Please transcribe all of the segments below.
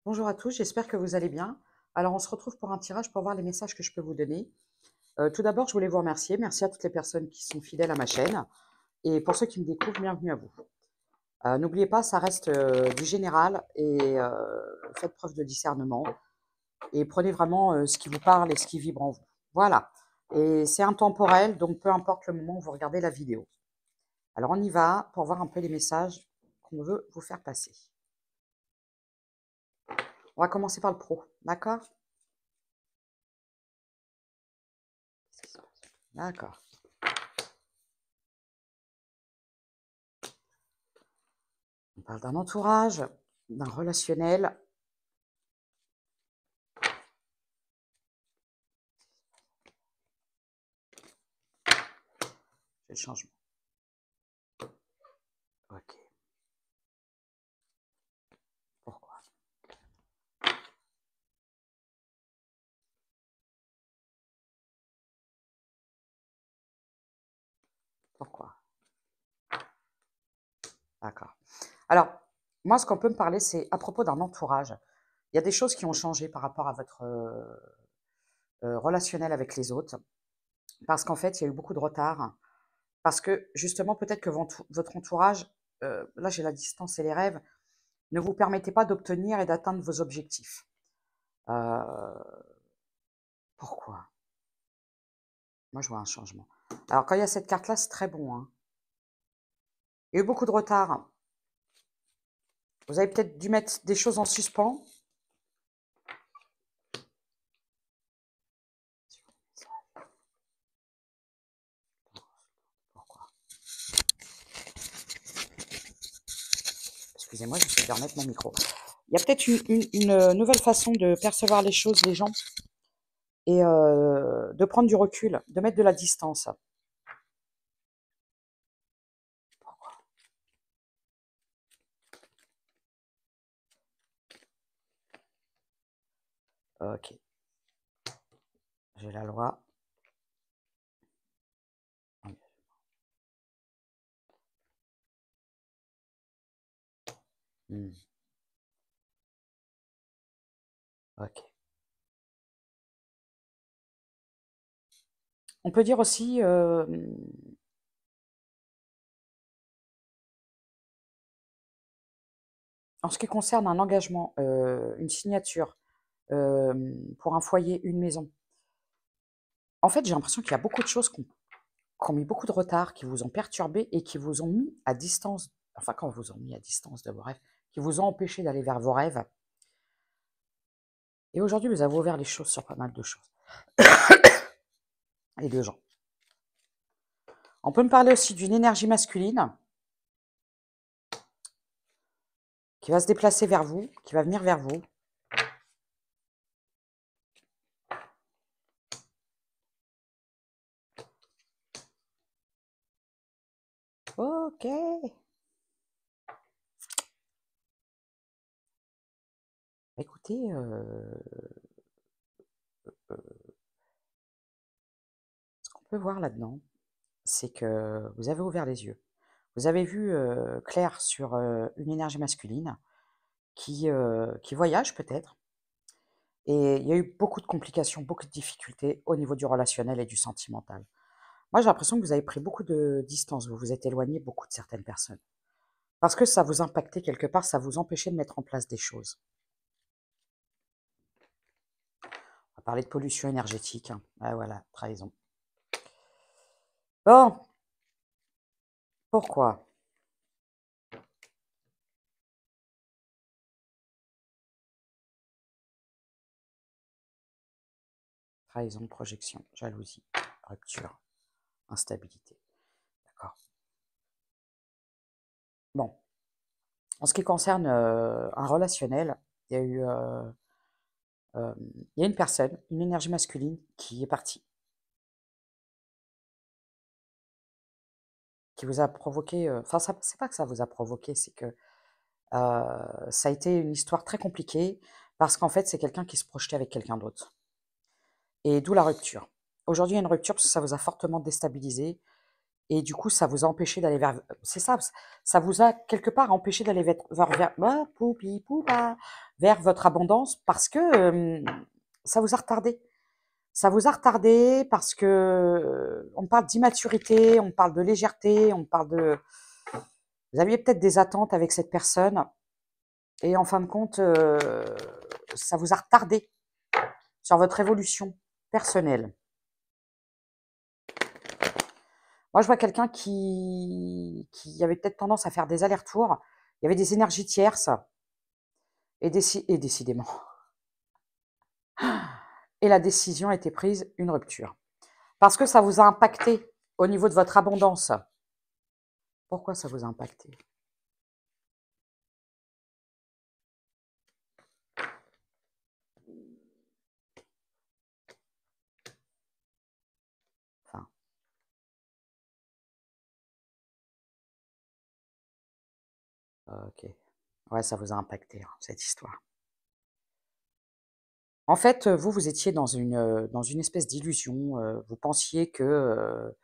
Bonjour à tous, j'espère que vous allez bien. Alors, on se retrouve pour un tirage pour voir les messages que je peux vous donner. Tout d'abord, je voulais vous remercier. Merci à toutes les personnes qui sont fidèles à ma chaîne. Et pour ceux qui me découvrent, bienvenue à vous. N'oubliez pas, ça reste du général et faites preuve de discernement. Et prenez vraiment ce qui vous parle et ce qui vibre en vous. Voilà. Et c'est intemporel, donc peu importe le moment où vous regardez la vidéo. Alors, on y va pour voir un peu les messages qu'on veut vous faire passer. On va commencer par le pro, d'accord? D'accord. On parle d'un entourage, d'un relationnel. C'est le changement. Ok. Pourquoi? Pourquoi? D'accord. Alors, moi, ce qu'on peut me parler, c'est à propos d'un entourage. Il y a des choses qui ont changé par rapport à votre relationnel avec les autres. Parce qu'en fait, il y a eu beaucoup de retard. Parce que, justement, peut-être que votre entourage, là, j'ai la distance et les rêves, ne vous permettez pas d'obtenir et d'atteindre vos objectifs. Euh, pourquoi? Moi, je vois un changement. Alors, quand il y a cette carte-là, c'est très bon, hein. Il y a eu beaucoup de retard. Vous avez peut-être dû mettre des choses en suspens. Pourquoi? Excusez-moi, j'essaie de remettre mon micro. Il y a peut-être une nouvelle façon de percevoir les choses, les gens, et de prendre du recul, de mettre de la distance. Ok, j'ai la loi. Hmm, ok. On peut dire aussi, en ce qui concerne un engagement, une signature pour un foyer, une maison. En fait, j'ai l'impression qu'il y a beaucoup de choses qui ont mis beaucoup de retard, qui vous ont perturbé et qui vous ont mis à distance, enfin, quand vous ont mis à distance de vos rêves, qui vous ont empêché d'aller vers vos rêves. Et aujourd'hui, vous avez ouvert les choses sur pas mal de choses et de gens. On peut me parler aussi d'une énergie masculine qui va se déplacer vers vous, qui va venir vers vous. Ok. Écoutez, ce qu'on peut voir là-dedans, c'est que vous avez ouvert les yeux. Vous avez vu clair sur une énergie masculine qui voyage peut-être. Et il y a eu beaucoup de complications, beaucoup de difficultés au niveau du relationnel et du sentimental. Moi, j'ai l'impression que vous avez pris beaucoup de distance, vous vous êtes éloigné beaucoup de certaines personnes. Parce que ça vous impactait quelque part, ça vous empêchait de mettre en place des choses. On va parler de pollution énergétique, hein. Ah, voilà, trahison. Bon, pourquoi? Trahison, projection, jalousie, rupture, instabilité. D'accord. Bon, en ce qui concerne un relationnel, il y a eu il y a une personne, une énergie masculine qui est partie, qui vous a provoqué, enfin, ça, c'est pas que ça vous a provoqué, c'est que ça a été une histoire très compliquée parce qu'en fait, c'est quelqu'un qui se projetait avec quelqu'un d'autre. Et d'où la rupture. Aujourd'hui, il y a une rupture parce que ça vous a fortement déstabilisé et du coup, ça vous a empêché d'aller vers. C'est ça, ça vous a quelque part empêché d'aller vers, poupi, poupa, vers votre abondance parce que ça vous a retardé. Ça vous a retardé parce que on parle d'immaturité, on parle de légèreté, on parle de... Vous aviez peut-être des attentes avec cette personne et en fin de compte, ça vous a retardé sur votre évolution personnelle. Moi, je vois quelqu'un qui avait peut-être tendance à faire des allers-retours. Il y avait des énergies tierces et décidément. Et la décision a été prise, une rupture. Parce que ça vous a impacté au niveau de votre abondance. Pourquoi ça vous a impacté? Enfin, ok. Ouais, ça vous a impacté, hein, cette histoire. En fait, vous, vous étiez dans une espèce d'illusion. Vous pensiez que...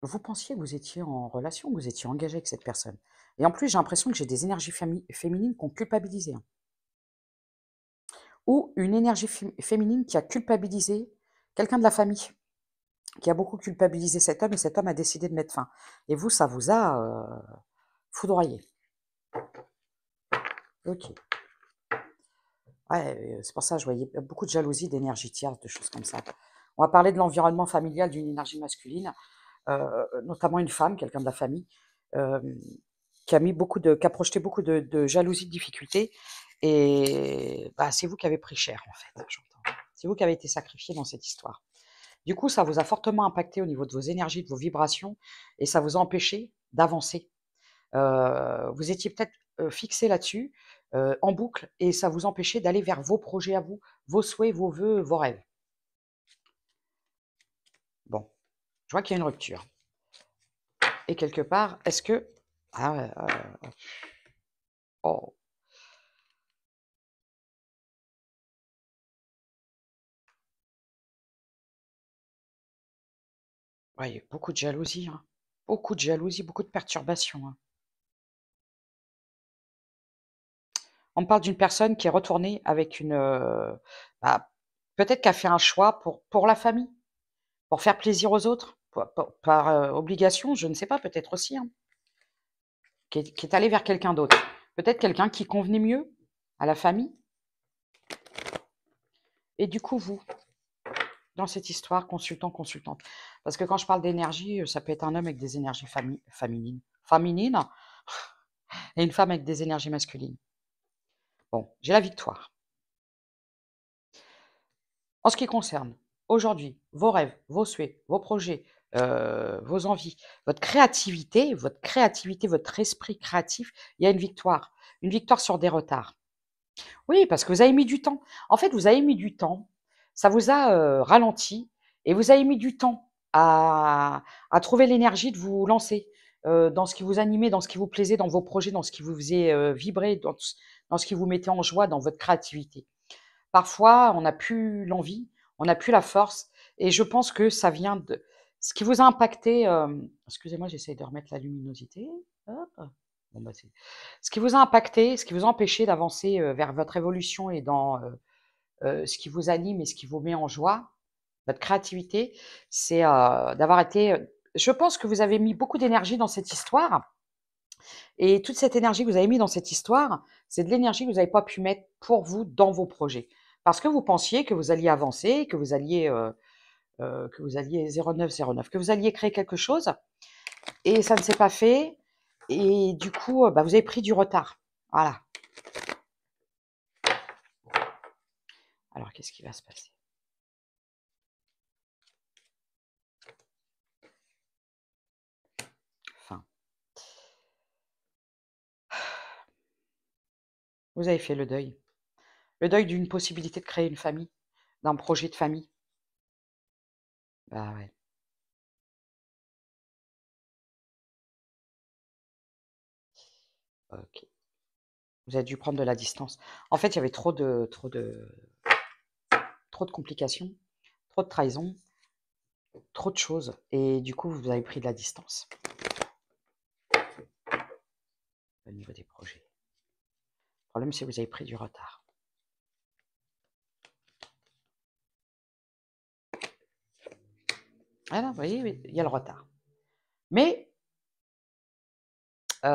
vous pensiez que vous étiez en relation, que vous étiez engagé avec cette personne. Et en plus, j'ai l'impression que j'ai des énergies féminines qui ont culpabilisé, hein. Ou une énergie féminine qui a culpabilisé quelqu'un de la famille, qui a beaucoup culpabilisé cet homme et cet homme a décidé de mettre fin. Et vous, ça vous a foudroyé. Ok. Ouais, c'est pour ça que je voyais beaucoup de jalousie, d'énergie tierce, de choses comme ça. On va parler de l'environnement familial d'une énergie masculine, notamment une femme, quelqu'un de la famille, euh, qui a projeté beaucoup de jalousie, de difficultés. Et bah, c'est vous qui avez pris cher, en fait, j'entends. C'est vous qui avez été sacrifié dans cette histoire. Du coup, ça vous a fortement impacté au niveau de vos énergies, de vos vibrations, et ça vous a empêché d'avancer. Vous étiez peut-être fixé là-dessus, en boucle, et ça vous empêchait d'aller vers vos projets à vous, vos souhaits, vos vœux, vos rêves. Bon, je vois qu'il y a une rupture. Et quelque part, est-ce que... Ah ouais, oh, ouais, il y a beaucoup de jalousie, hein. Beaucoup de jalousie, beaucoup de perturbations, hein. On parle d'une personne qui est retournée avec une... bah, peut-être qu'elle a fait un choix pour la famille, pour faire plaisir aux autres, par obligation, je ne sais pas, peut-être aussi, hein, qui est allée vers quelqu'un d'autre. Peut-être quelqu'un qui convenait mieux à la famille. Et du coup, vous, dans cette histoire, consultant, consultante. Parce que quand je parle d'énergie, ça peut être un homme avec des énergies féminines et une femme avec des énergies masculines. Bon, j'ai la victoire. En ce qui concerne aujourd'hui vos rêves, vos souhaits, vos projets, vos envies, votre créativité, votre esprit créatif, il y a une victoire. Une victoire sur des retards. Oui, parce que vous avez mis du temps. En fait, vous avez mis du temps, ça vous a, ralenti et vous avez mis du temps à trouver l'énergie de vous lancer, dans ce qui vous animait, dans ce qui vous plaisait, dans vos projets, dans ce qui vous faisait, vibrer, dans ce qui vous mettait en joie, dans votre créativité. Parfois, on n'a plus l'envie, on n'a plus la force et je pense que ça vient de ce qui vous a impacté, excusez-moi, j'essaye de remettre la luminosité. Hop. Bon, bah, c'est ce qui vous a impacté, ce qui vous a empêché d'avancer, vers votre évolution et dans, ce qui vous anime et ce qui vous met en joie, votre créativité, c'est, d'avoir été, je pense que vous avez mis beaucoup d'énergie dans cette histoire et toute cette énergie que vous avez mis dans cette histoire, c'est de l'énergie que vous n'avez pas pu mettre pour vous dans vos projets. Parce que vous pensiez que vous alliez avancer, que vous alliez 0909, que vous alliez créer quelque chose et ça ne s'est pas fait et du coup, bah, vous avez pris du retard. Voilà. Alors qu'est-ce qui va se passer? Enfin, vous avez fait le deuil. Le deuil d'une possibilité de créer une famille, d'un projet de famille. Bah, ouais, OK. Vous avez dû prendre de la distance. En fait, il y avait trop de complications, trop de trahison, trop de choses et du coup, vous avez pris de la distance. niveau des projets. Le problème, c'est que vous avez pris du retard. Ah non, vous voyez, oui, il y a le retard. Mais, vous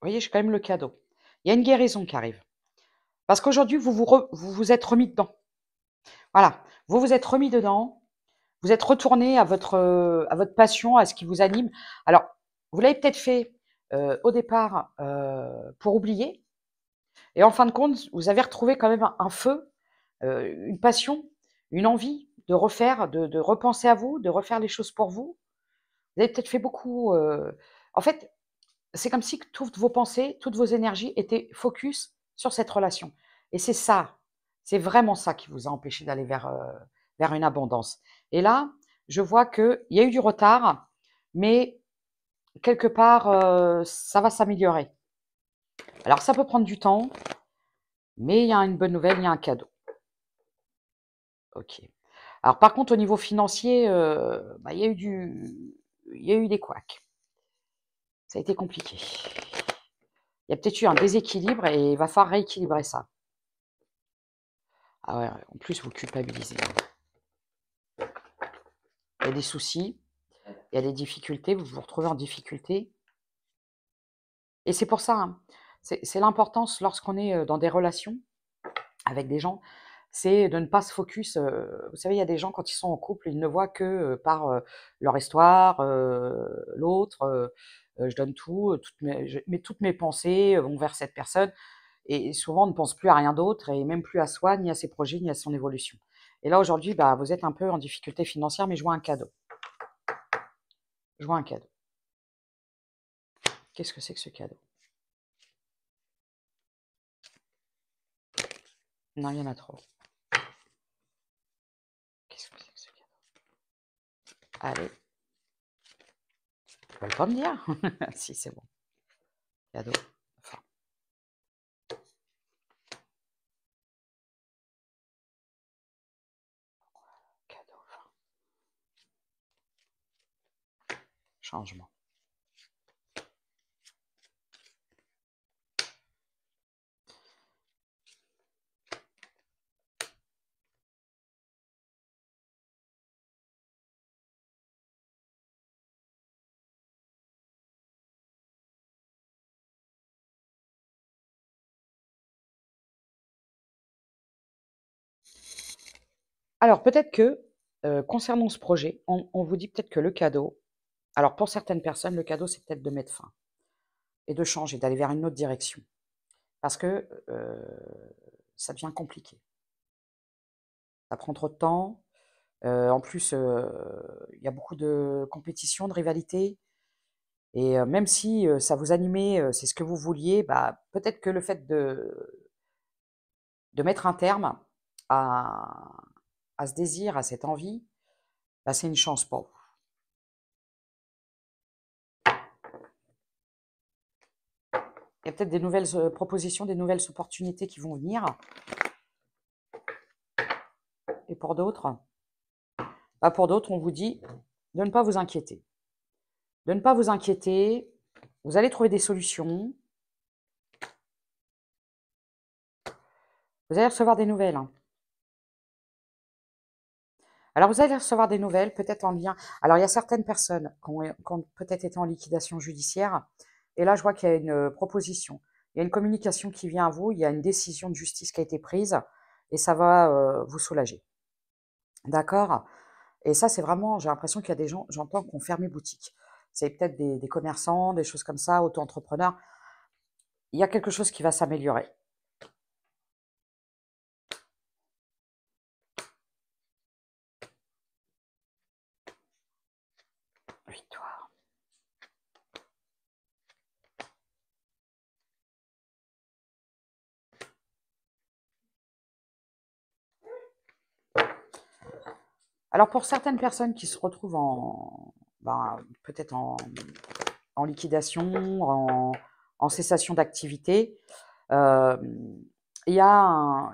voyez, j'ai quand même le cadeau. Il y a une guérison qui arrive. Parce qu'aujourd'hui, vous êtes remis dedans. Voilà, vous vous êtes remis dedans. Vous êtes retourné à votre passion, à ce qui vous anime. Alors, vous l'avez peut-être fait au départ pour oublier. Et en fin de compte, vous avez retrouvé quand même un feu, une passion, une envie de refaire, de repenser à vous, de refaire les choses pour vous. Vous avez peut-être fait beaucoup. En fait, c'est comme si que toutes vos pensées, toutes vos énergies étaient focus sur cette relation. Et c'est ça, c'est vraiment ça qui vous a empêché d'aller vers une abondance. Et là, je vois qu'il y a eu du retard, mais quelque part, ça va s'améliorer. Alors, ça peut prendre du temps, mais il y a une bonne nouvelle, il y a un cadeau. Ok. Alors, par contre, au niveau financier, bah, il y a eu des couacs. Ça a été compliqué. Il y a peut-être eu un déséquilibre et il va falloir rééquilibrer ça. Ah ouais, en plus, vous culpabilisez. Il y a des soucis, il y a des difficultés, vous vous retrouvez en difficulté. Et c'est pour ça, hein, c'est l'importance lorsqu'on est dans des relations avec des gens, c'est de ne pas se focus. Vous savez, il y a des gens, quand ils sont en couple, ils ne voient que par leur histoire, l'autre. Je donne tout, toutes mes pensées vont vers cette personne. Et souvent, on ne pense plus à rien d'autre et même plus à soi, ni à ses projets, ni à son évolution. Et là, aujourd'hui, bah, vous êtes un peu en difficulté financière, mais je vois un cadeau. Je vois un cadeau. Qu'est-ce que c'est que ce cadeau? Non, il y en a trop. Qu'est-ce que c'est que ce cadeau? Allez. Tu vas pas me dire? Si, c'est bon. Cadeau. Enfin. Cadeau. Enfin. Changement. Alors, peut-être que, concernant ce projet, on vous dit peut-être que le cadeau, alors pour certaines personnes, le cadeau, c'est peut-être de mettre fin et de changer, d'aller vers une autre direction. Parce que ça devient compliqué. Ça prend trop de temps. En plus, il y a beaucoup de compétition, de rivalité. Et même si ça vous animait, c'est ce que vous vouliez, bah, peut-être que le fait de mettre un terme à, à ce désir, à cette envie, bah, c'est une chance pour vous. Il y a peut-être des nouvelles propositions, des nouvelles opportunités qui vont venir. Et pour d'autres, bah, pour d'autres, on vous dit de ne pas vous inquiéter. De ne pas vous inquiéter, vous allez trouver des solutions. Vous allez recevoir des nouvelles, hein. Alors, vous allez recevoir des nouvelles, peut-être en lien. Alors, il y a certaines personnes qui ont peut-être été en liquidation judiciaire. Et là, je vois qu'il y a une proposition. Il y a une communication qui vient à vous. Il y a une décision de justice qui a été prise. Et ça va vous soulager. D'accord? Et ça, c'est vraiment, j'ai l'impression qu'il y a des gens, j'entends, qui ont fermé boutique. C'est peut-être des commerçants, des choses comme ça, auto-entrepreneurs. Il y a quelque chose qui va s'améliorer. Victoire. Alors, pour certaines personnes qui se retrouvent peut-être en liquidation, en cessation d'activité, euh, il y a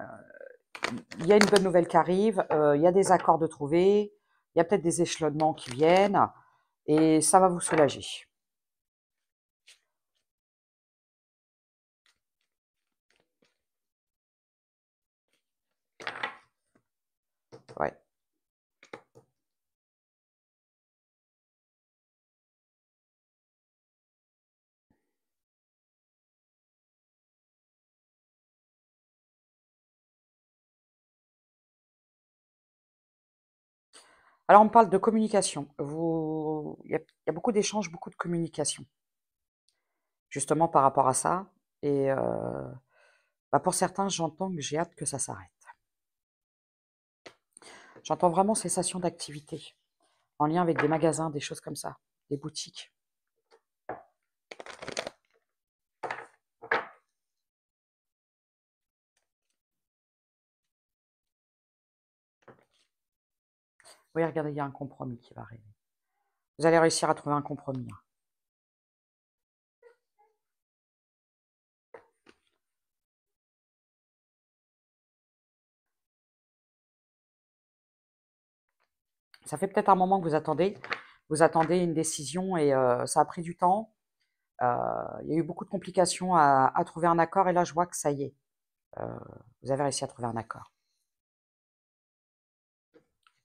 il y a une bonne nouvelle qui arrive, il y a des accords de trouver, il y a peut-être des échelonnements qui viennent, et ça va vous soulager. Alors, on me parle de communication. Il y a beaucoup d'échanges, beaucoup de communication, justement par rapport à ça. Et bah, pour certains, j'entends que j'ai hâte que ça s'arrête. J'entends vraiment cessation d'activité, en lien avec des magasins, des choses comme ça, des boutiques. Oui, regardez, il y a un compromis qui va arriver. Vous allez réussir à trouver un compromis, hein. Ça fait peut-être un moment que vous attendez une décision et ça a pris du temps. Il y a eu beaucoup de complications à trouver un accord et là, je vois que ça y est, heu, vous avez réussi à trouver un accord.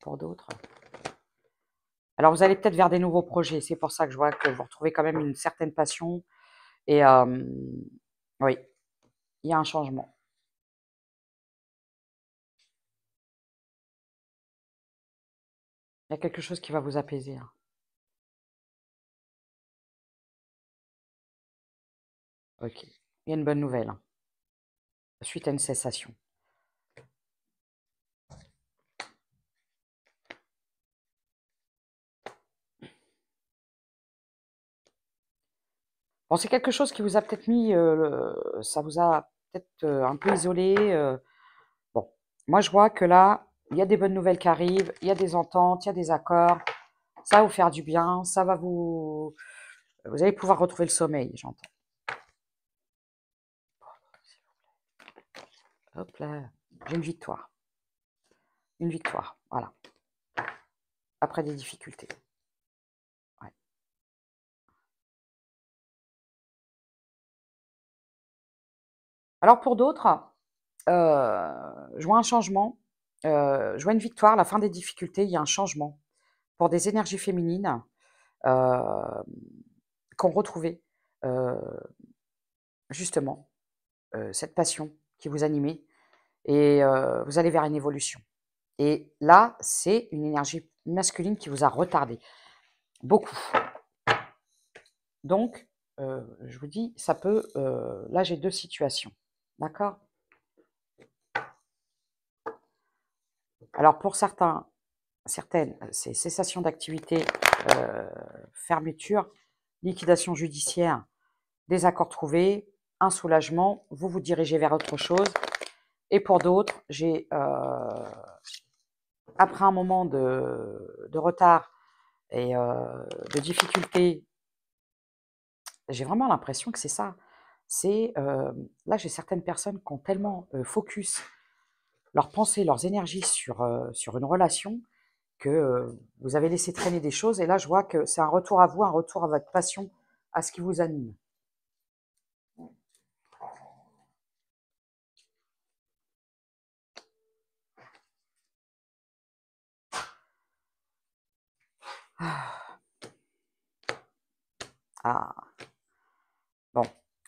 Pour d'autres, alors vous allez peut-être vers des nouveaux projets. C'est pour ça que je vois que vous retrouvez quand même une certaine passion et oui, il y a un changement. Il y a quelque chose qui va vous apaiser, hein. OK. Il y a une bonne nouvelle, hein, suite à une cessation. Bon, c'est quelque chose qui vous a peut-être mis, ça vous a peut-être, un peu isolé, bon, moi je vois que là, il y a des bonnes nouvelles qui arrivent, il y a des ententes, il y a des accords, ça va vous faire du bien, ça va vous allez pouvoir retrouver le sommeil, j'entends. Hop là, j'ai une victoire, voilà, après des difficultés, ouais. Alors pour d'autres, je vois un changement, je vois une victoire, la fin des difficultés, il y a un changement. Pour des énergies féminines, hem, qui ont retrouvé, heu, justement, cette passion qui vous animait et vous allez vers une évolution. Et là, c'est une énergie masculine qui vous a retardé, beaucoup. Donc, je vous dis, ça peut, là, j'ai 2 situations, d'accord? Alors pour certaines, c'est cessation d'activité, fermeture, liquidation judiciaire, désaccord trouvé, un soulagement, vous vous dirigez vers autre chose. Et pour d'autres, j'ai, après un moment de retard et de difficulté, j'ai vraiment l'impression que c'est ça. C'est, là, j'ai certaines personnes qui ont tellement, focus leurs pensées, leurs énergies sur une relation que, vous avez laissé traîner des choses et là, je vois que c'est un retour à vous, un retour à votre passion, à ce qui vous anime. Ah, bon,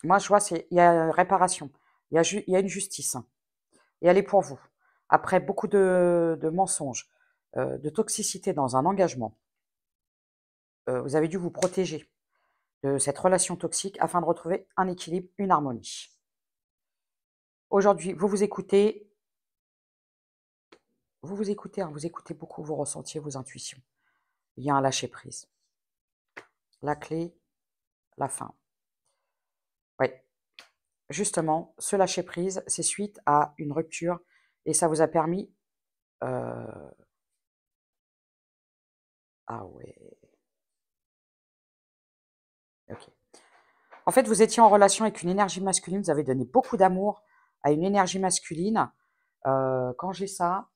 moi, je vois, c'est il y a réparation, il y a une justice, hein, et elle est pour vous. Après beaucoup de mensonges, de toxicité dans un engagement, vous avez dû vous protéger de cette relation toxique afin de retrouver un équilibre, une harmonie. Aujourd'hui, vous écoutez, hein, vous écoutez beaucoup vos ressentis, vos intuitions. Il y a un lâcher prise. La clé, la fin. Oui, justement, ce lâcher prise, c'est suite à une rupture et ça vous a permis, ah ouais, OK. En fait, vous étiez en relation avec une énergie masculine, vous avez donné beaucoup d'amour à une énergie masculine. Quand j'ai ça,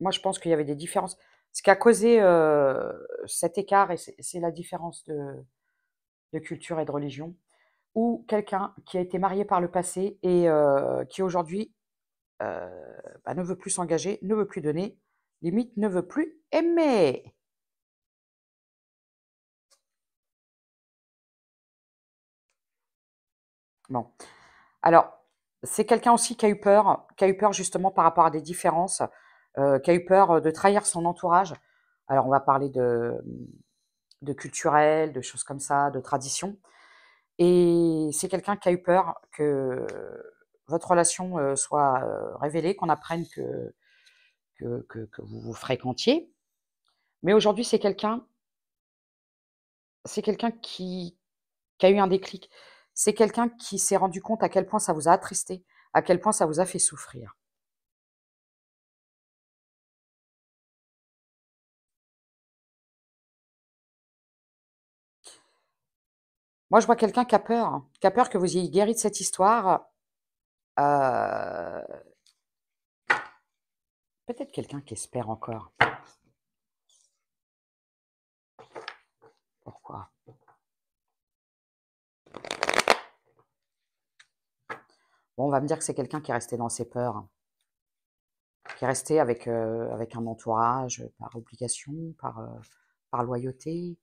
moi je pense qu'il y avait des différences. Ce qui a causé, cet écart et c'est la différence de culture et de religion, ou quelqu'un qui a été marié par le passé et qui aujourd'hui, heu, bah, ne veut plus s'engager, ne veut plus donner, limite ne veut plus aimer. Bon, alors c'est quelqu'un aussi qui a eu peur justement par rapport à des différences, qui a eu peur, de trahir son entourage. Alors, on va parler de culturel, de choses comme ça, de tradition. Et c'est quelqu'un qui a eu peur que votre relation, soit, révélée, qu'on apprenne que vous vous fréquentiez. Mais aujourd'hui, c'est quelqu'un qui a eu un déclic. C'est quelqu'un qui s'est rendu compte à quel point ça vous a attristé, à quel point ça vous a fait souffrir. Moi, je vois quelqu'un qui a peur, hein, qui a peur que vous ayez guéri de cette histoire, heu, peut-être quelqu'un qui espère encore. Pourquoi? Bon, on va me dire que c'est quelqu'un qui est resté dans ses peurs, hein, qui est resté avec un entourage, par obligation, par loyauté.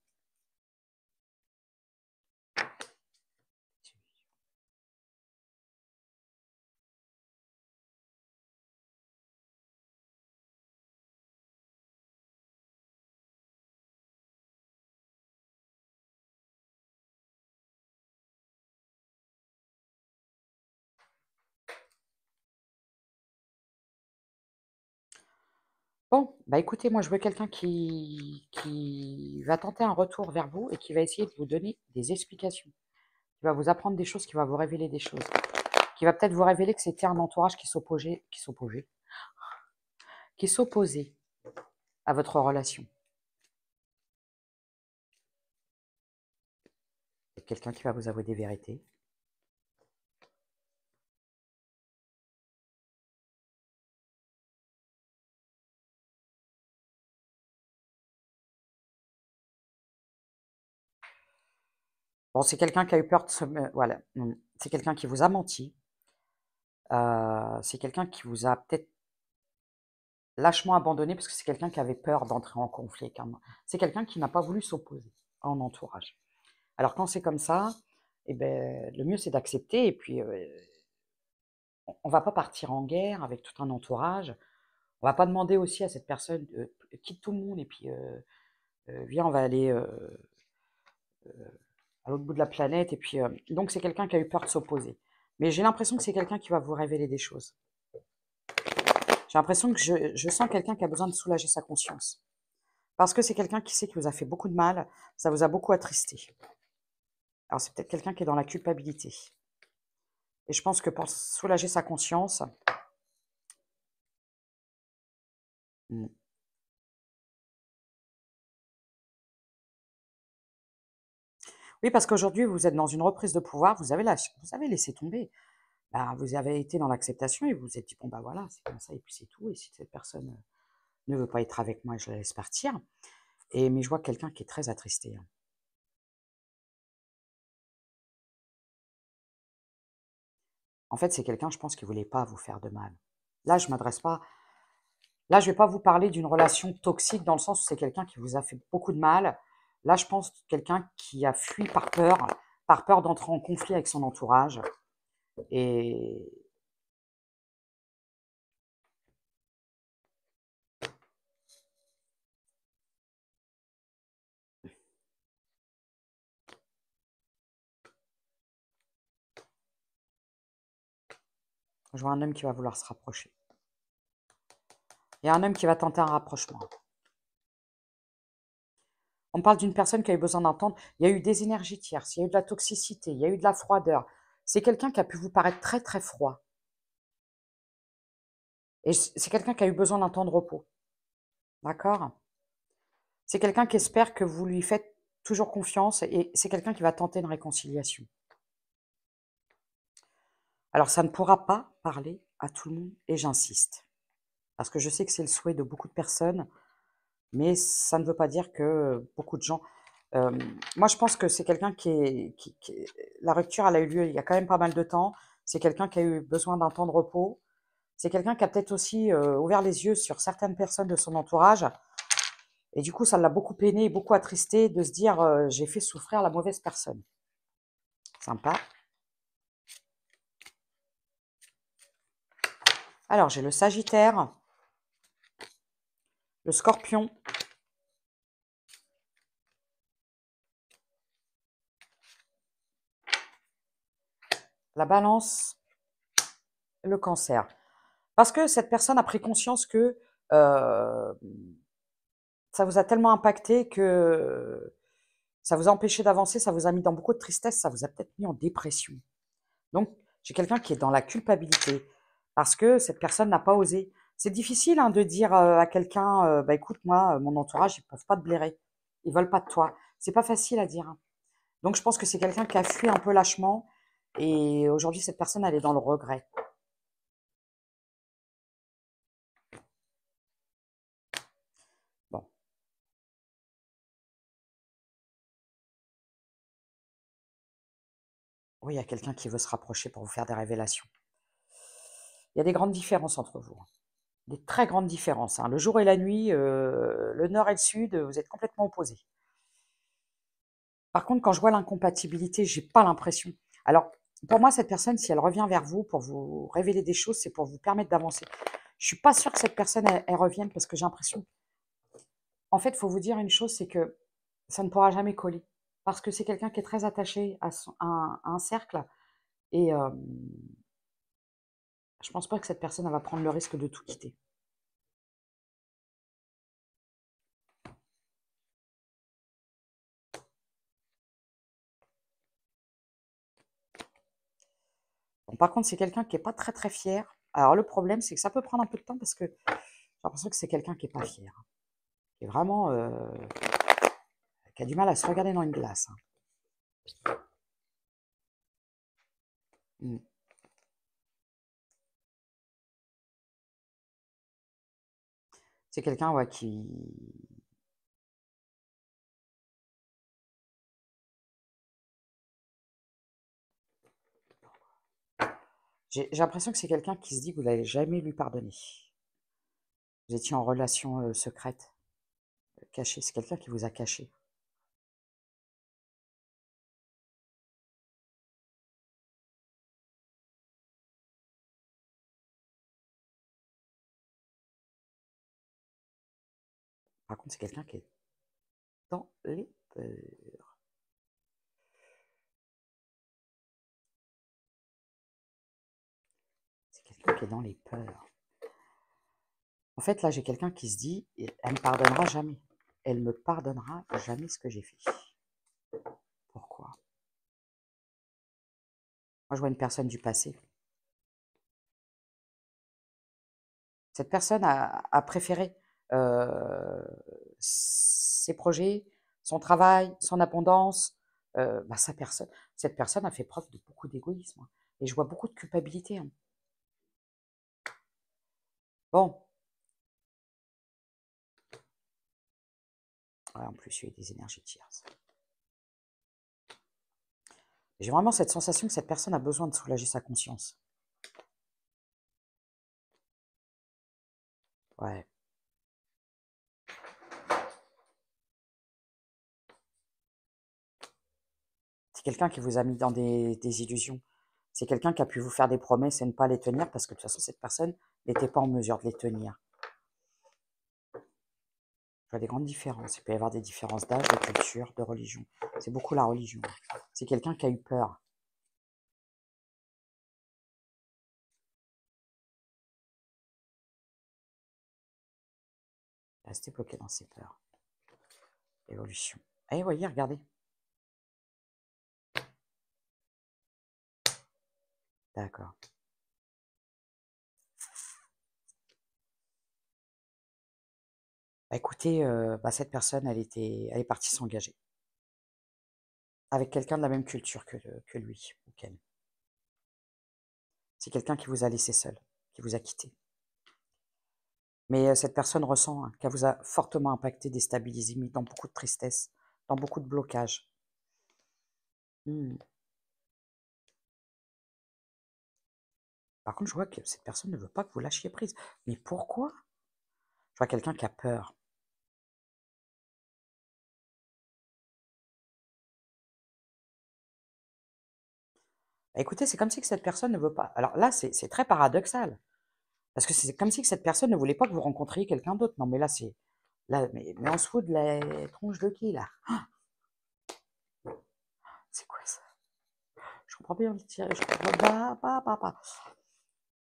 Bon, bah, écoutez, moi, je veux quelqu'un qui va tenter un retour vers vous et qui va essayer de vous donner des explications, qui va vous apprendre des choses, qui va vous révéler des choses, qui va peut-être vous révéler que c'était un entourage qui s'opposait à votre relation. C'est quelqu'un qui va vous avouer des vérités. Bon, c'est quelqu'un qui a eu peur de se me voilà, c'est quelqu'un qui vous a menti, c'est quelqu'un qui vous a peut-être lâchement abandonné parce que c'est quelqu'un qui avait peur d'entrer en conflit avec un c'est quelqu'un qui n'a pas voulu s'opposer en entourage. Alors quand c'est comme ça, et ben le mieux c'est d'accepter et puis, on va pas partir en guerre avec tout un entourage. On va pas demander aussi à cette personne, quitte tout le monde et puis, viens on va aller, à l'autre bout de la planète et puis, donc c'est quelqu'un qui a eu peur de s'opposer. Mais j'ai l'impression que c'est quelqu'un qui va vous révéler des choses. J'ai l'impression que je sens quelqu'un qui a besoin de soulager sa conscience. Parce que c'est quelqu'un qui sait qu'il vous a fait beaucoup de mal, ça vous a beaucoup attristé. Alors c'est peut-être quelqu'un qui est dans la culpabilité. Et je pense que pour soulager sa conscience, mmh, oui, parce qu'aujourd'hui, vous êtes dans une reprise de pouvoir, vous avez laissé tomber. Bah, vous avez été dans l'acceptation et vous vous êtes dit: «Bon, bah, voilà, c'est comme ça et puis c'est tout et si cette personne, ne veut pas être avec moi, je la laisse partir». Mais je vois quelqu'un qui est très attristé, hein. En fait, c'est quelqu'un, je pense, qui voulait pas vous faire de mal. Là, je m'adresse pas là, je vais pas vous parler d'une relation toxique dans le sens où c'est quelqu'un qui vous a fait beaucoup de mal. Là, je pense quelqu'un qui a fui par peur d'entrer en conflit avec son entourage et je vois un homme qui va vouloir se rapprocher. Il y a un homme qui va tenter un rapprochement. On parle d'une personne qui a eu besoin d'entendre. Il y a eu des énergies tierces, il y a eu de la toxicité, il y a eu de la froideur. C'est quelqu'un qui a pu vous paraître très, très froid et c'est quelqu'un qui a eu besoin d'un temps de repos, d'accord? C'est quelqu'un qui espère que vous lui faites toujours confiance et c'est quelqu'un qui va tenter une réconciliation. Alors ça ne pourra pas parler à tout le monde et j'insiste, parce que je sais que c'est le souhait de beaucoup de personnes, mais ça ne veut pas dire que beaucoup de gens moi je pense que c'est quelqu'un qui est la rupture elle a eu lieu il y a quand même pas mal de temps. C'est quelqu'un qui a eu besoin d'un temps de repos. C'est quelqu'un qui a peut-être aussi, ouvert les yeux sur certaines personnes de son entourage et du coup ça l'a beaucoup peiné et beaucoup attristé de se dire, «J'ai fait souffrir la mauvaise personne». Sympa. Alors j'ai le Sagittaire, le Scorpion La balance, le cancer. Parce que cette personne a pris conscience que ça vous a tellement impacté que ça vous a empêché d'avancer, ça vous a mis dans beaucoup de tristesse, ça vous a peut-être mis en dépression. Donc, j'ai quelqu'un qui est dans la culpabilité parce que cette personne n'a pas osé. C'est difficile hein, de dire à quelqu'un, bah écoute, moi, mon entourage, ils peuvent pas te blairer, ils veulent pas de toi. C'est pas facile à dire, hein. Donc, je pense que c'est quelqu'un qui a fui un peu lâchement et aujourd'hui, cette personne, elle est dans le regret. Bon, oui, il y a quelqu'un qui veut se rapprocher pour vous faire des révélations. Il y a des grandes différences entre vous, hein. Des très grandes différences, hein. Le jour et la nuit, le nord et le sud, vous êtes complètement opposés. Par contre, quand je vois l'incompatibilité, j'ai pas l'impression. Alors, pour moi, cette personne, si elle revient vers vous pour vous révéler des choses, c'est pour vous permettre d'avancer. Je suis pas sûre que cette personne, elle revienne parce que j'ai l'impression. En fait, il faut vous dire une chose, c'est que ça ne pourra jamais coller. Parce que c'est quelqu'un qui est très attaché à un cercle. Et je pense pas que cette personne, elle va prendre le risque de tout quitter. Bon, par contre, c'est quelqu'un qui est pas très très fier. Alors, le problème, c'est que ça peut prendre un peu de temps parce que j'ai l'impression que c'est quelqu'un qui est pas fier, hein, qui est vraiment, qui a du mal à se regarder dans une glace, hein. Mm. C'est quelqu'un ouais, qui... J'ai l'impression que c'est quelqu'un qui se dit que vous n'allez jamais lui pardonner. Vous étiez en relation secrète, cachée. C'est quelqu'un qui vous a caché. Par contre, c'est quelqu'un qui est dans les peurs. C'est quelqu'un qui est dans les peurs. En fait, là, j'ai quelqu'un qui se dit, elle me pardonnera jamais. Elle me pardonnera jamais ce que j'ai fait. Pourquoi? Moi, je vois une personne du passé. Cette personne a préféré ses projets, son travail, son abondance, bah, cette personne a fait preuve de beaucoup d'égoïsme, hein, et je vois beaucoup de culpabilité, hein. Bon, ouais, en plus, il y a eu des énergies tierces. J'ai vraiment cette sensation que cette personne a besoin de soulager sa conscience. Ouais. C'est quelqu'un qui vous a mis dans des illusions. C'est quelqu'un qui a pu vous faire des promesses et ne pas les tenir parce que de toute façon, cette personne n'était pas en mesure de les tenir. Je vois des grandes différences. Il peut y avoir des différences d'âge, de culture, de religion. C'est beaucoup la religion. C'est quelqu'un qui a eu peur. Rester bloqué dans ses peurs. Évolution. Eh, voyez, regardez. D'accord. Bah, écoutez, bah, cette personne, elle est partie s'engager avec quelqu'un de la même culture que lui ou qu'elle. C'est quelqu'un qui vous a laissé seul, qui vous a quitté. Mais cette personne ressent hein, qu'elle vous a fortement impacté, déstabilisé, mis dans beaucoup de tristesse, dans beaucoup de blocages. Hmm. Par contre, je vois que cette personne ne veut pas que vous lâchiez prise. Mais pourquoi? Je vois quelqu'un qui a peur. Bah, écoutez, c'est comme si que cette personne ne veut pas. Alors là, c'est très paradoxal. Parce que c'est comme si que cette personne ne voulait pas que vous rencontriez quelqu'un d'autre. Non, mais là, c'est. Là, mais on se fout de la tronche de qui, là? C'est quoi ça? Je comprends bien le tirage.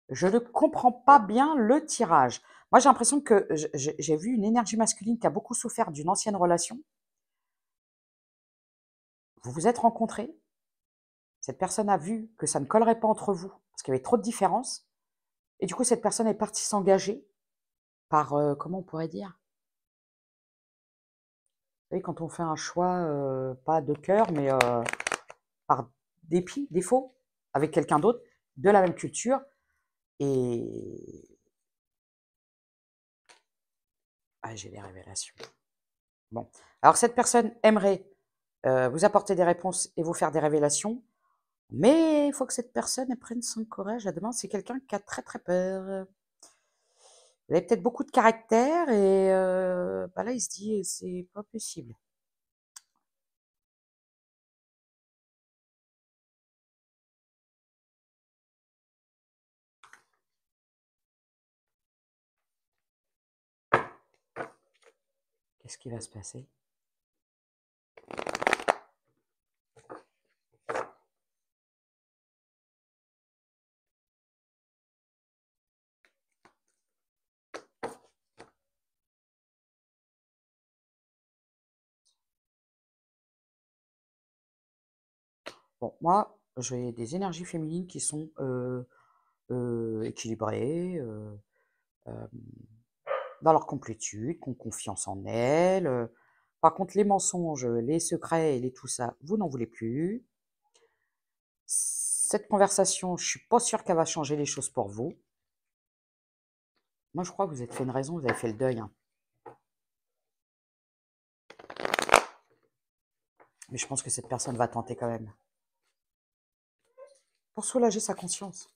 Je ne comprends pas bien le tirage. Moi, j'ai l'impression que j'ai vu une énergie masculine qui a beaucoup souffert d'une ancienne relation. Vous vous êtes rencontrés. Cette personne a vu que ça ne collerait pas entre vous parce qu'il y avait trop de différences. Et du coup, cette personne est partie s'engager par, comment on pourrait dire? Vous savez, quand on fait un choix, pas de cœur, mais par dépit, défaut, avec quelqu'un d'autre, de la même culture. Et ah, j'ai des révélations. Bon, alors cette personne aimerait vous apporter des réponses et vous faire des révélations, mais il faut que cette personne elle prenne son courage à demain. C'est quelqu'un qui a très très peur. Il avait peut-être beaucoup de caractère et bah là il se dit c'est pas possible. Qu'est-ce qui va se passer? Bon, moi, j'ai des énergies féminines qui sont équilibrées, euh, dans leur complétude, qui ont confiance en elles. Par contre, les mensonges, les secrets et les tout ça, vous n'en voulez plus. Cette conversation, je suis pas sûre qu'elle va changer les choses pour vous. Moi, je crois que vous avez fait une raison, vous avez fait le deuil, hein. Mais je pense que cette personne va tenter quand même. Pour soulager sa conscience.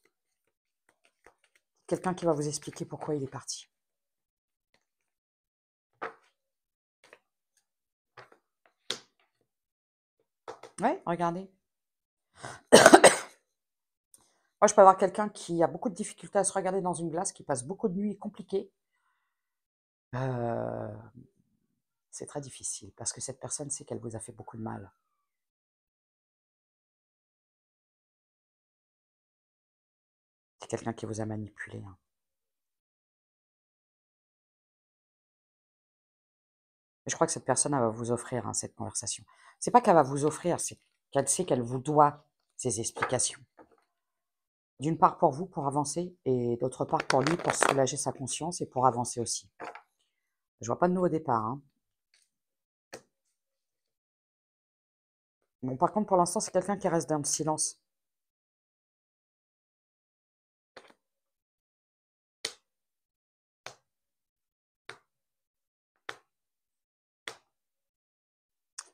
Quelqu'un qui va vous expliquer pourquoi il est parti. Ouais, regardez. Moi, je peux avoir quelqu'un qui a beaucoup de difficultés à se regarder dans une glace, qui passe beaucoup de nuits compliquées. C'est très difficile parce que cette personne sait qu'elle vous a fait beaucoup de mal. C'est quelqu'un qui vous a manipulé, hein. Et je crois que cette personne, elle va vous offrir, hein, cette conversation. C'est pas qu'elle va vous offrir, c'est qu'elle sait qu'elle vous doit ces explications. D'une part pour vous, pour avancer, et d'autre part pour lui, pour soulager sa conscience et pour avancer aussi. Je vois pas de nouveau départ, hein. Bon, par contre, pour l'instant, c'est quelqu'un qui reste dans le silence.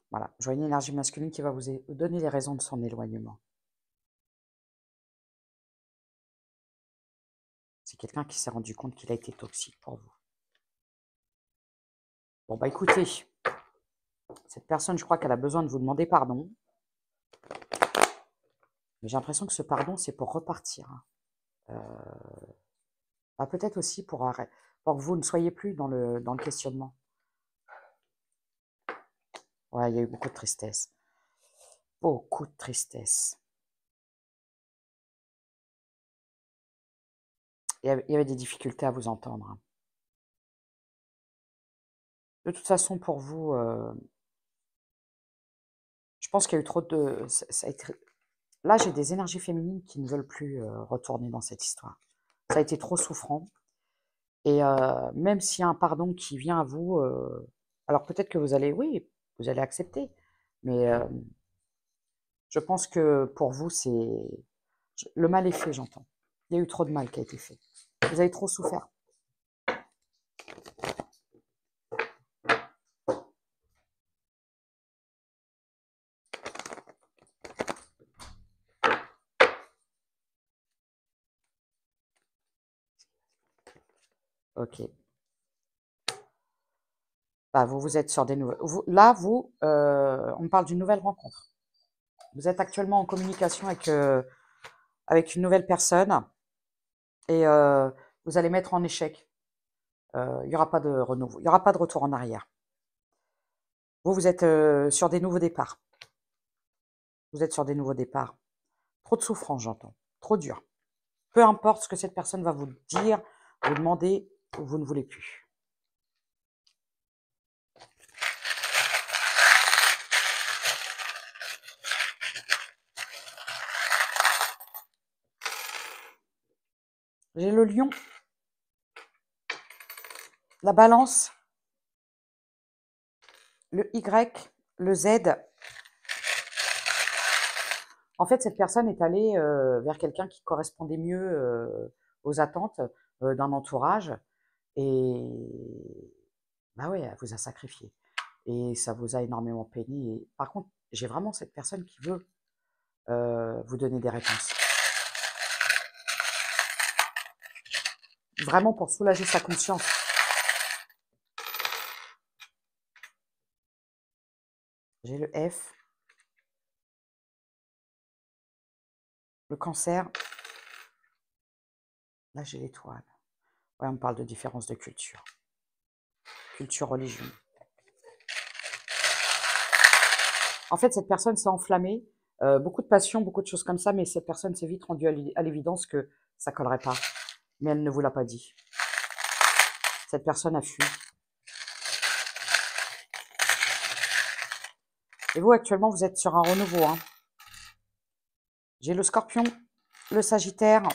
Voilà, je vois une énergie masculine qui va vous donner les raisons de son éloignement. C'est quelqu'un qui s'est rendu compte qu'il a été toxique pour vous. Bon, bah écoutez, cette personne, je crois qu'elle a besoin de vous demander pardon. Mais j'ai l'impression que ce pardon, c'est pour repartir, hein. Bah, peut-être aussi pour que vous ne soyez plus dans le questionnement. Ouais, il y a eu beaucoup de tristesse. Beaucoup de tristesse. Il y avait des difficultés à vous entendre, hein. De toute façon, pour vous, je pense qu'il y a eu trop de... ça a été... Là, j'ai des énergies féminines qui ne veulent plus retourner dans cette histoire. Ça a été trop souffrant. Et même s'il y a un pardon qui vient à vous, alors peut-être que vous allez, oui, vous allez accepter. Mais je pense que pour vous, le mal est fait, j'entends. Il y a eu trop de mal qui a été fait. Vous avez trop souffert. Ok. Bah, vous êtes sur des nouvelles. Là, on parle d'une nouvelle rencontre. Vous êtes actuellement en communication avec une nouvelle personne et vous allez mettre en échec. Il n'y aura pas de renouveau, il n'y aura pas de retour en arrière. Vous êtes sur des nouveaux départs. Vous êtes sur des nouveaux départs. Trop de souffrance, j'entends. Trop dur. Peu importe ce que cette personne va vous dire, vous demander, vous ne voulez plus. J'ai le lion, la balance, le Y, le Z. En fait, cette personne est allée vers quelqu'un qui correspondait mieux aux attentes d'un entourage. Et bah ouais, elle vous a sacrifié. Et ça vous a énormément peiné. Et, par contre, j'ai vraiment cette personne qui veut vous donner des réponses. Vraiment pour soulager sa conscience. J'ai le F, le cancer. Là, j'ai l'étoile. Ouais, on me parle de différence de culture. Culture, religion. En fait, cette personne s'est enflammée. Beaucoup de passion, beaucoup de choses comme ça, mais cette personne s'est vite rendue à l'évidence que ça collerait pas. Mais elle ne vous l'a pas dit. Cette personne a fui. Et vous, actuellement, vous êtes sur un renouveau. Hein. J'ai le scorpion, le sagittaire,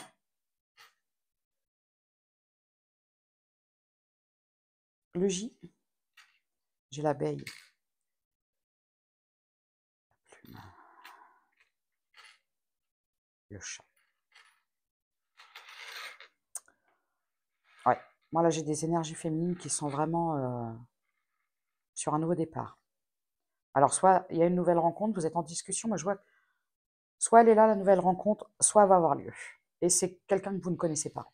le J. J'ai l'abeille. Le chat. Ouais. Moi, là, j'ai des énergies féminines qui sont vraiment sur un nouveau départ. Alors, soit il y a une nouvelle rencontre, vous êtes en discussion, moi, je vois soit elle est là, la nouvelle rencontre, soit elle va avoir lieu. Et c'est quelqu'un que vous ne connaissez pas.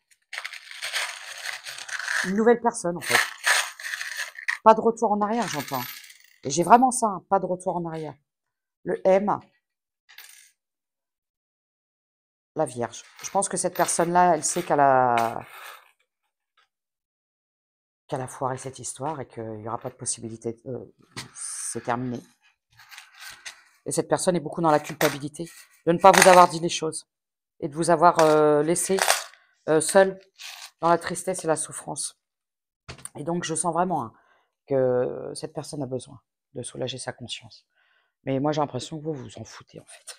Une nouvelle personne, en fait. Pas de retour en arrière, j'entends. Et j'ai vraiment ça, hein, pas de retour en arrière. Le M, la Vierge. Je pense que cette personne-là, elle sait qu'elle a foiré cette histoire et qu'il n'y aura pas de possibilité. C'est terminé. Et cette personne est beaucoup dans la culpabilité de ne pas vous avoir dit les choses et de vous avoir laissé seul dans la tristesse et la souffrance. Et donc, je sens vraiment hein, que cette personne a besoin de soulager sa conscience. Mais moi, j'ai l'impression que vous vous en foutez, en fait.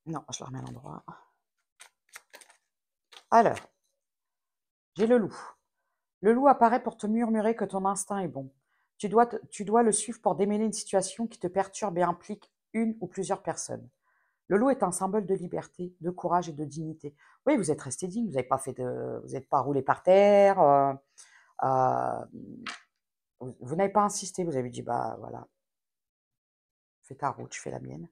Non, je la remets à l'endroit. Alors, j'ai le loup. Le loup apparaît pour te murmurer que ton instinct est bon. Tu dois le suivre pour démêler une situation qui te perturbe et implique une ou plusieurs personnes. Le loup est un symbole de liberté, de courage et de dignité. Oui, vous êtes resté digne, vous n'avez pas vous n'êtes pas roulé par terre, euh, vous n'avez pas insisté, vous avez dit bah voilà, fais ta route, je fais la mienne.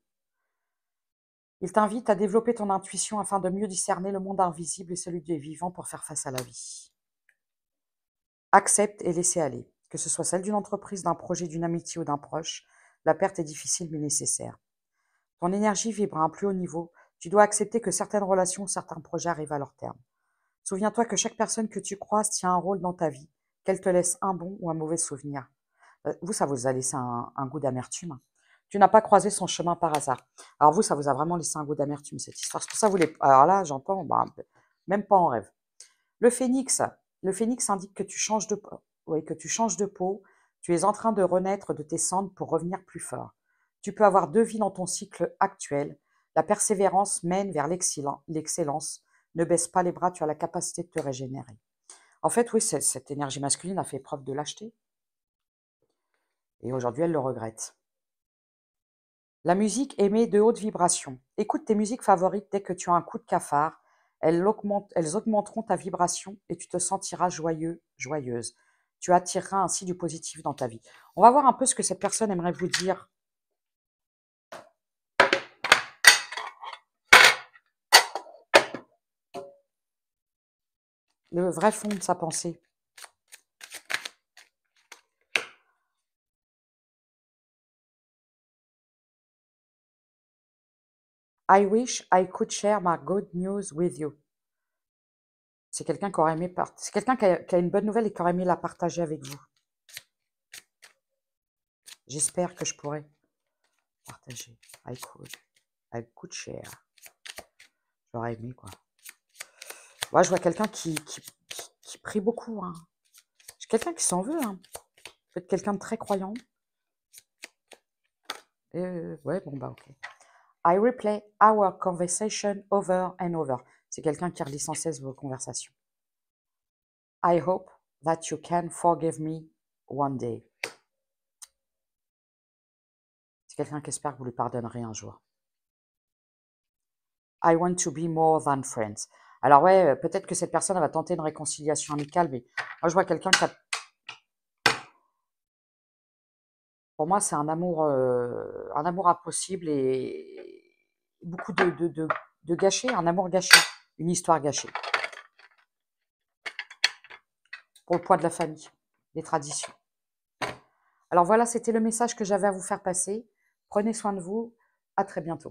Il t'invite à développer ton intuition afin de mieux discerner le monde invisible et celui des vivants pour faire face à la vie. Accepte et laissez aller, que ce soit celle d'une entreprise, d'un projet, d'une amitié ou d'un proche. La perte est difficile mais nécessaire. Ton énergie vibre à un plus haut niveau. Tu dois accepter que certaines relations, certains projets arrivent à leur terme. Souviens-toi que chaque personne que tu croises tient un rôle dans ta vie, qu'elle te laisse un bon ou un mauvais souvenir. Vous, ça vous a laissé un goût d'amertume. Tu n'as pas croisé son chemin par hasard. Alors vous, ça vous a vraiment laissé un goût d'amertume, cette histoire. C'est pour ça que vous les... Alors là, j'entends, bah, même pas en rêve. Le phénix indique que tu changes de peau. Oui, que tu changes de peau. Tu es en train de renaître de tes cendres pour revenir plus fort. Tu peux avoir deux vies dans ton cycle actuel. La persévérance mène vers l'excellence. Ne baisse pas les bras, tu as la capacité de te régénérer. En fait, oui, cette énergie masculine a fait preuve de lâcheté. Et aujourd'hui, elle le regrette. La musique émet de hautes vibrations. Écoute tes musiques favorites dès que tu as un coup de cafard. Elles augmenteront ta vibration et tu te sentiras joyeux, joyeuse. Tu attireras ainsi du positif dans ta vie. On va voir un peu ce que cette personne aimerait vous dire. Le vrai fond de sa pensée. I wish I could share my good news with you. C'est quelqu'un qui aurait aimé c'est quelqu'un qui a une bonne nouvelle et qui aurait aimé la partager avec vous. J'espère que je pourrai partager. I could share. J'aurais aimé, quoi. Ouais, je vois quelqu'un qui prie beaucoup, hein. J'ai quelqu'un qui s'en veut, hein. Peut-être quelqu'un de très croyant. Ouais, bon, bah, ok. I replay our conversation over and over. C'est quelqu'un qui relit sans cesse vos conversations. I hope that you can forgive me one day. C'est quelqu'un qui espère que vous lui pardonnerez un jour. I want to be more than friends. Alors ouais, peut-être que cette personne elle va tenter une réconciliation amicale, mais moi je vois quelqu'un qui a... Pour moi, c'est un amour impossible et beaucoup de gâché, un amour gâché, une histoire gâchée. Pour le poids de la famille, des traditions. Alors voilà, c'était le message que j'avais à vous faire passer. Prenez soin de vous. À très bientôt.